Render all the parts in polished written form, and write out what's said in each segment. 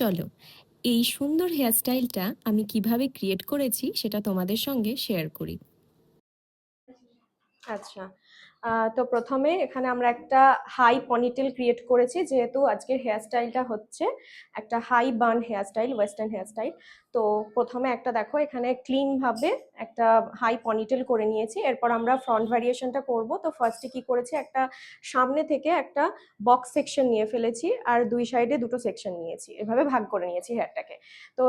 চলো এই সুন্দর হেয়ারস্টাইলটা আমি কিভাবে ক্রিয়েট করেছি সেটা তোমাদের সঙ্গে শেয়ার করি। আচ্ছা, তো প্রথমে এখানে আমরা একটা হাই পনিটেল ক্রিয়েট করেছি, যেহেতু আজকের হেয়ারস্টাইলটা হচ্ছে একটা হাই বান হেয়ারস্টাইল, ওয়েস্টার্ন হেয়ারস্টাইল। তো প্রথমে একটা দেখো এখানে ক্লিন ভাবে একটা হাই পনিটেল করে নিয়েছি। এরপর আমরা ফ্রন্ট ভ্যারিয়েশনটা করব। তো ফার্স্টে কি করেছি, একটা সামনে থেকে একটা বক্স সেকশন নিয়ে ফেলেছি আর দুই সাইডে দুটো সেকশন নিয়েছি, এভাবে ভাগ করে নিয়েছি হেয়ারটাকে। তো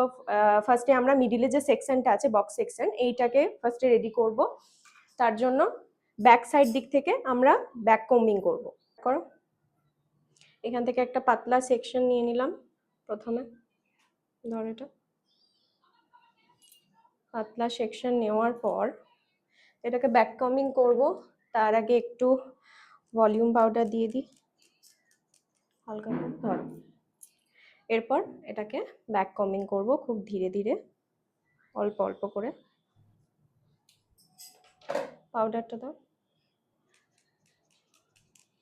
ফার্স্টে আমরা মিডিলে যে সেকশনটা আছে বক্স সেকশন, এইটাকে ফার্স্টে রেডি করব। তার জন্য ব্যাক সাইড দিক থেকে আমরা ব্যাক কম্বিং করব। করো, এখান থেকে একটা পাতলা সেকশন নিয়ে নিলাম। প্রথমে ধর, এটা পাতলা সেকশন নেওয়ার পর এটাকে ব্যাক কম্বিং করব। তার আগে একটু ভলিউম পাউডার দিয়ে দিই হালকা করে, ধর। এরপর এটাকে ব্যাক কম্বিং করব খুব ধীরে ধীরে, অল্প অল্প করে। পাউডারটা দাও,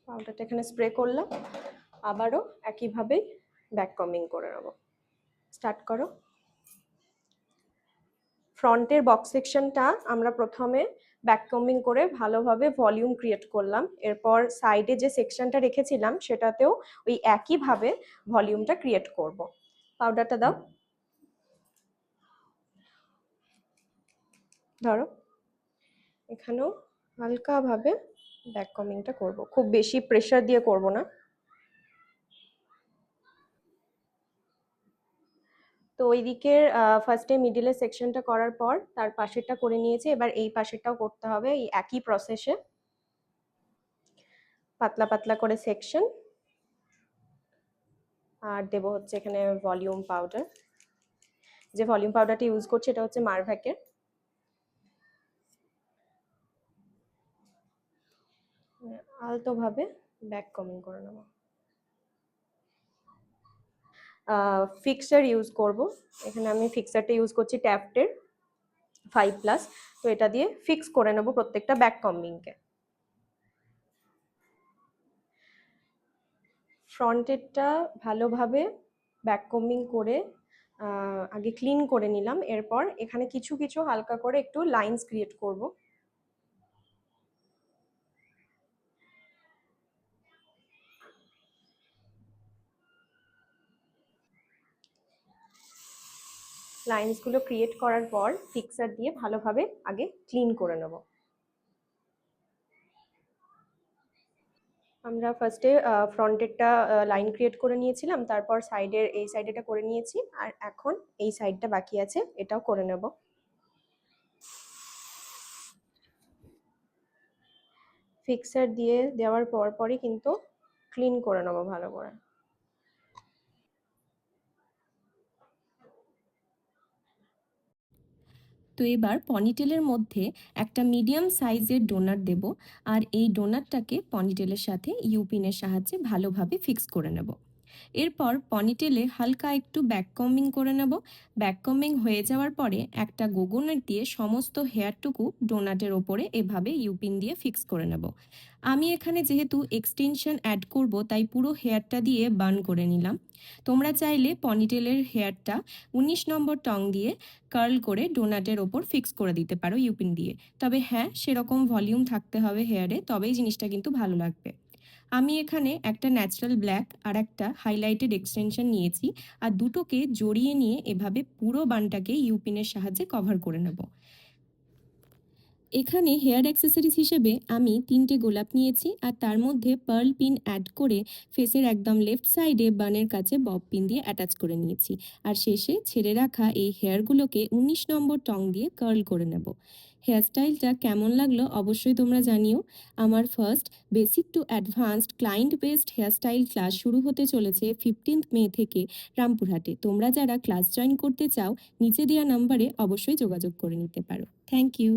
পাউডারটা এখানে স্প্রে করলাম। আবারও একইভাবেই ব্যাক কম্বিং করে নেব। স্টার্ট করো। ফ্রন্টের বক্স সেকশনটা আমরা প্রথমে ব্যাক কম্বিং করে ভালোভাবে ভলিউম ক্রিয়েট করলাম। এরপর সাইডে যে সেকশনটা রেখেছিলাম সেটাতেও ওই একইভাবে ভলিউমটা ক্রিয়েট করব। পাউডারটা দাও, ধরো। এখানেও হালকাভাবে ব্যাক কম্বিংটা করব, খুব বেশি প্রেশার দিয়ে করব না। তো ওই দিকের ফার্স্টে মিডিলের সেকশনটা করার পর তার পাশেরটা করে নিয়েছি। এবার এই পাশেরটাও করতে হবে এই একই প্রসেসে, পাতলা পাতলা করে সেকশন। আর দেব হচ্ছে এখানে ভলিউম পাউডার। যে ভলিউম পাউডারটা ইউজ করছি এটা হচ্ছে মারভ্যাকের। আলতোভাবে ব্যাক কমিং করে নেব। ফিক্সার ইউজ করব। এখানে আমি ফিক্সারটা ইউজ করছি ট্যাফটের 5+। তো এটা দিয়ে ফিক্স করে নেব প্রত্যেকটা ব্যাক কম্বিংকে। ফ্রন্টেরটা ভালোভাবে ব্যাক কম্বিং করে আগে ক্লিন করে নিলাম। এরপর এখানে কিছু কিছু হালকা করে একটু লাইনস ক্রিয়েট করব। লাইনসগুলো ক্রিয়েট করার পর ফিক্সার দিয়ে ভালোভাবে আগে ক্লিন করে নেব। আমরা ফার্স্টে ফ্রন্টেরটা লাইন ক্রিয়েট করে নিয়েছিলাম, তারপর সাইডের এই সাইডেটা করে নিয়েছি, আর এখন এই সাইডটা বাকি আছে, এটাও করে নেব। ফিক্সার দিয়ে দেওয়ার পরই কিন্তু ক্লিন করে নেব ভালো করে। তো এবার পনিটেলের মধ্যে একটা মিডিয়াম সাইজের ডোনাট দেব, আর এই ডোনাটটাকে পনিটেলের সাথে ইউপিনের সাহায্যে ভালোভাবে ফিক্স করে নেব। এরপর পনিটেলে হালকা একটু ব্যাক কম্বিং করে নেব। ব্যাক কম্বিং হয়ে যাওয়ার পরে একটা গোগোনেট দিয়ে সমস্ত হেয়ারটুকু ডোনাটের ওপরে এভাবে ইউপিন দিয়ে ফিক্স করে নেব। আমি এখানে যেহেতু এক্সটেনশন অ্যাড করব তাই পুরো হেয়ারটা দিয়ে বার্ন করে নিলাম। তোমরা চাইলে পনিটেলের হেয়ারটা 19 নম্বর টং দিয়ে কার্ল করে ডোনাটের ওপর ফিক্স করে দিতে পারো ইউপিন দিয়ে। তবে হ্যাঁ, সেরকম ভলিউম থাকতে হবে হেয়ারে, তবেই জিনিসটা কিন্তু ভালো লাগবে। আমি এখানে একটা ন্যাচারাল ব্ল্যাক আর একটা হাইলাইটেড এক্সটেনশন নিয়েছি, আর দুটোকে জড়িয়ে নিয়ে এভাবে পুরো বানটাকে ইউপিনের সাহায্যে কভার করে নেব। এখানে হেয়ার অ্যাক্সেসরিজ হিসেবে আমি 3টে গোলাপ নিয়েছি, আর তার মধ্যে পার্ল পিন অ্যাড করে ফেসের একদম লেফট সাইডে বানের কাছে বব পিন দিয়ে অ্যাটাচ করে নিয়েছি। আর শেষে ছেড়ে রাখা এই হেয়ারগুলোকে 19 নম্বর টং দিয়ে কার্ল করে নেব। হেয়ারস্টাইলটা কেমন লাগলো অবশ্যই তোমরা জানিও। আমার first basic to advanced client based hairstyle class শুরু হতে চলেছে 15 মে থেকে রামপুরহাটে। তোমরা যারা ক্লাস জয়েন করতে চাও নিচে দেওয়া নাম্বারে অবশ্যই যোগাযোগ করে নিতে পারো। Thank you.